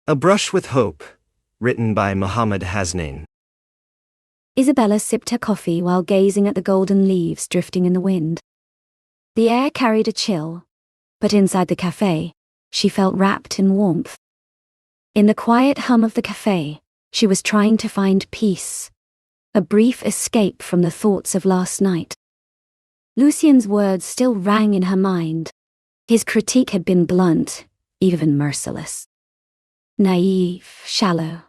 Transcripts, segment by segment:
A Brush with Hope, written by Muhammad Hasnain. Isabella sipped her coffee while gazing at the golden leaves drifting in the wind. The air carried a chill, but inside the cafe, she felt wrapped in warmth. In the quiet hum of the cafe, she was trying to find peace, a brief escape from the thoughts of last night. Lucien's words still rang in her mind. His critique had been blunt, even merciless. Naive, shallow.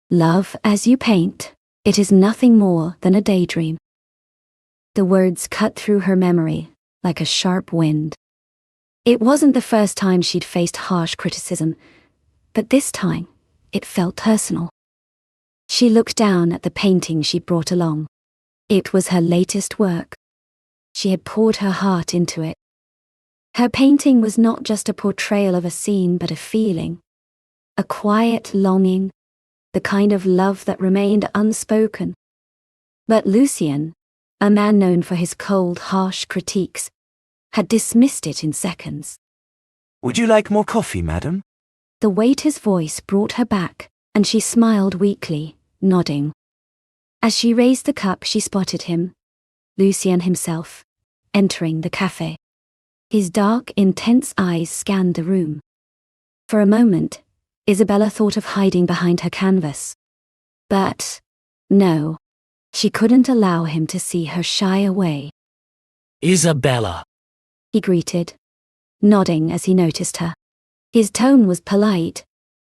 Love as you paint, it is nothing more than a daydream. The words cut through her memory like a sharp wind. It wasn't the first time she'd faced harsh criticism, but this time it felt personal. She looked down at the painting she'd brought along. It was her latest work. She had poured her heart into it. Her painting was not just a portrayal of a scene, but a feeling. A quiet longing, the kind of love that remained unspoken. But Lucien, a man known for his cold, harsh critiques, had dismissed it in seconds. "Would you like more coffee, madam?" The waiter's voice brought her back, and she smiled weakly, nodding. As she raised the cup, she spotted him, Lucien himself, entering the cafe. His dark, intense eyes scanned the room. For a moment, Isabella thought of hiding behind her canvas. But, no, she couldn't allow him to see her shy away. "Isabella," he greeted, nodding as he noticed her. His tone was polite,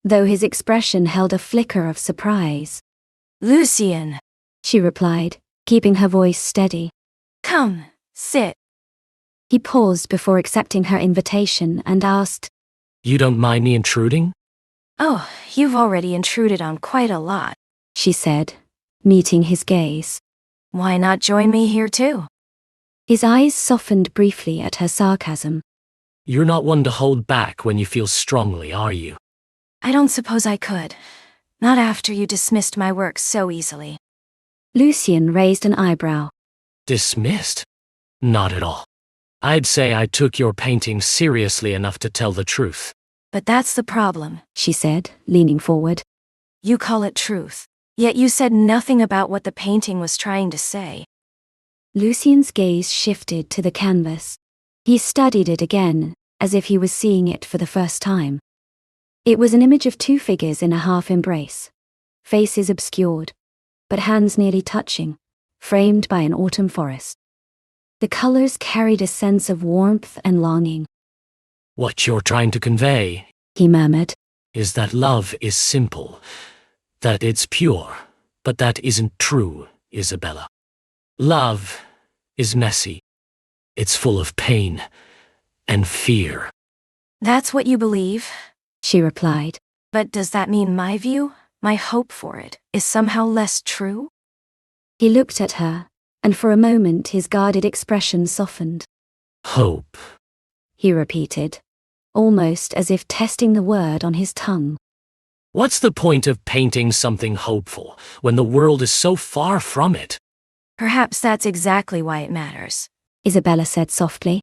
though his expression held a flicker of surprise. "Lucien," she replied, keeping her voice steady. "Come, sit." He paused before accepting her invitation and asked, "You don't mind me intruding?" "Oh, you've already intruded on quite a lot," she said, meeting his gaze. "Why not join me here too?" His eyes softened briefly at her sarcasm. "You're not one to hold back when you feel strongly, are you?" "I don't suppose I could. Not after you dismissed my work so easily." Lucien raised an eyebrow. "Dismissed? Not at all. I'd say I took your painting seriously enough to tell the truth." "But that's the problem," she said, leaning forward. "You call it truth, yet you said nothing about what the painting was trying to say." Lucien's gaze shifted to the canvas. He studied it again, as if he was seeing it for the first time. It was an image of two figures in a half embrace, faces obscured, but hands nearly touching, framed by an autumn forest. The colors carried a sense of warmth and longing. "What you're trying to convey," he murmured, "is that love is simple, that it's pure, but that isn't true, Isabella. Love is messy. It's full of pain and fear." "That's what you believe," she replied. "But does that mean my view, my hope for it, is somehow less true?" He looked at her, and for a moment his guarded expression softened. "Hope," he repeated, almost as if testing the word on his tongue. "What's the point of painting something hopeful when the world is so far from it?" "Perhaps that's exactly why it matters," Isabella said softly.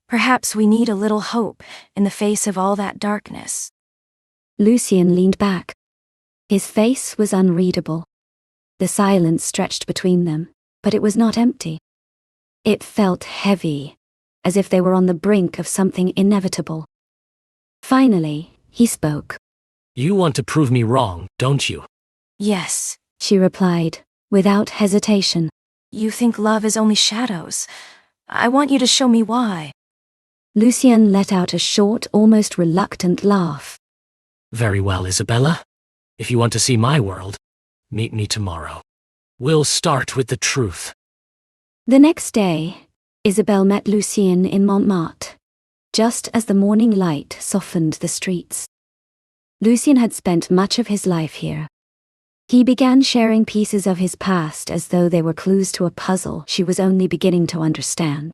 "Perhaps we need a little hope in the face of all that darkness." Lucien leaned back. His face was unreadable. The silence stretched between them, but it was not empty. It felt heavy, as if they were on the brink of something inevitable. Finally, he spoke. "You want to prove me wrong, don't you?" "Yes," she replied, without hesitation. "You think love is only shadows. I want you to show me why." Lucien let out a short, almost reluctant laugh. "Very well, Isabella. If you want to see my world, meet me tomorrow. We'll start with the truth." The next day, Isabelle met Lucien in Montmartre, just as the morning light softened the streets. Lucien had spent much of his life here. He began sharing pieces of his past as though they were clues to a puzzle she was only beginning to understand.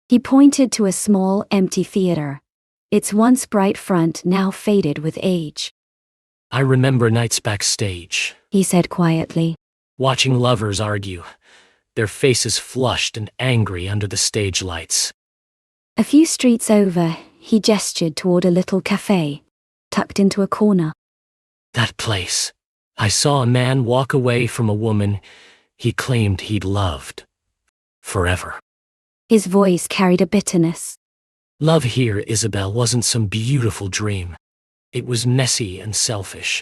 He pointed to a small, empty theater, its once bright front now faded with age. "I remember nights backstage," he said quietly. "watching lovers argue, their faces flushed and angry under the stage lights." A few streets over, he gestured toward a little cafe, tucked into a corner. That place. I saw a man walk away from a woman he claimed he'd loved. Forever. His voice carried a bitterness. Love here, Isabel, wasn't some beautiful dream. It was messy and selfish.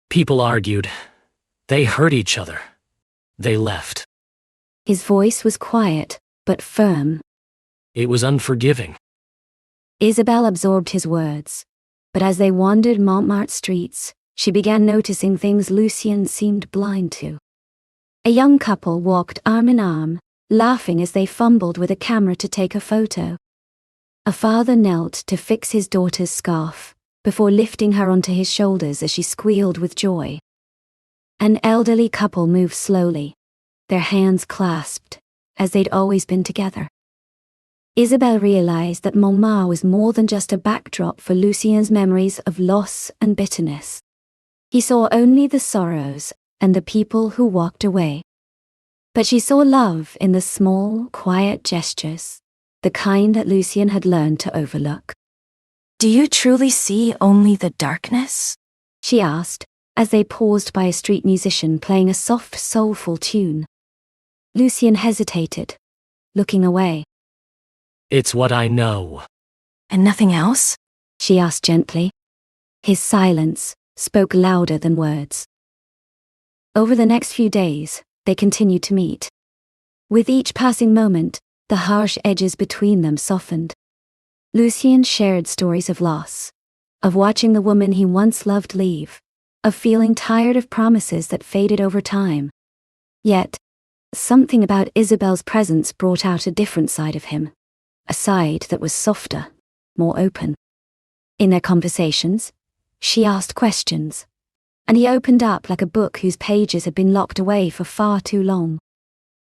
People argued. They hurt each other. They left. His voice was quiet, but firm. It was unforgiving. Isabel absorbed his words, but as they wandered Montmartre streets, she began noticing things Lucien seemed blind to. A young couple walked arm in arm, laughing as they fumbled with a camera to take a photo. A father knelt to fix his daughter's scarf, before lifting her onto his shoulders as she squealed with joy. An elderly couple moved slowly, their hands clasped, as they'd always been together. Isabel realized that Montmartre was more than just a backdrop for Lucien's memories of loss and bitterness. He saw only the sorrows and the people who walked away. But she saw love in the small, quiet gestures, the kind that Lucien had learned to overlook. Do you truly see only the darkness? She asked, as they paused by a street musician playing a soft, soulful tune. Lucien hesitated, looking away. It's what I know. And nothing else? She asked gently. His silence spoke louder than words. Over the next few days, they continued to meet. With each passing moment, the harsh edges between them softened. Lucien shared stories of loss, of watching the woman he once loved leave, of feeling tired of promises that faded over time. Yet, something about Isabel's presence brought out a different side of him, a side that was softer, more open. In their conversations, she asked questions, and he opened up like a book whose pages had been locked away for far too long.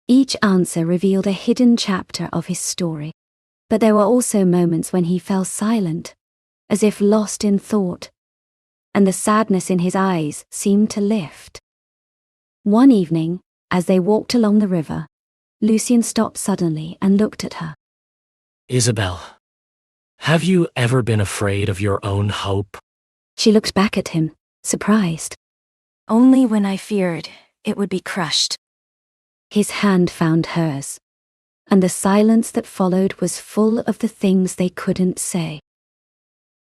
Each answer revealed a hidden chapter of his story, but there were also moments when he fell silent, as if lost in thought, and the sadness in his eyes seemed to lift. One evening, as they walked along the river, Lucien stopped suddenly and looked at her. Isabel, have you ever been afraid of your own hope? She looked back at him, surprised. Only when I feared it would be crushed. His hand found hers, and the silence that followed was full of the things they couldn't say.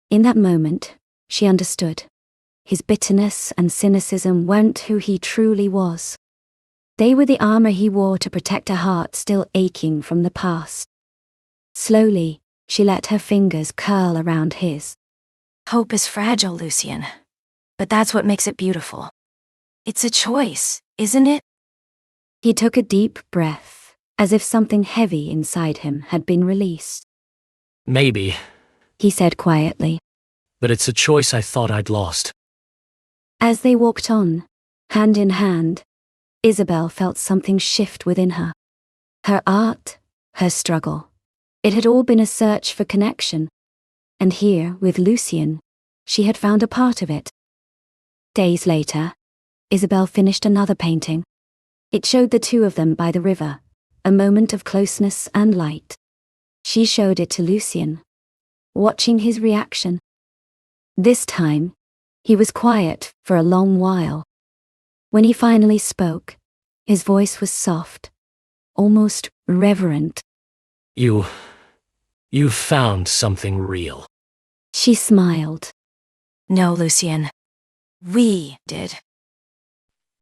In that moment, she understood. His bitterness and cynicism weren't who he truly was. They were the armor he wore to protect a heart still aching from the past. Slowly, she let her fingers curl around his. Hope is fragile, Lucien. But that's what makes it beautiful. It's a choice, isn't it? He took a deep breath, as if something heavy inside him had been released. Maybe. He said quietly. But it's a choice I thought I'd lost. As they walked on, hand in hand, Isabel felt something shift within her. Her art, her struggle. It had all been a search for connection. And here, with Lucien, she had found a part of it. Days later, Isabel finished another painting. It showed the two of them by the river, a moment of closeness and light. She showed it to Lucien, watching his reaction. This time, he was quiet for a long while. When he finally spoke, his voice was soft, almost reverent. You found something real. She smiled. No, Lucien. We did.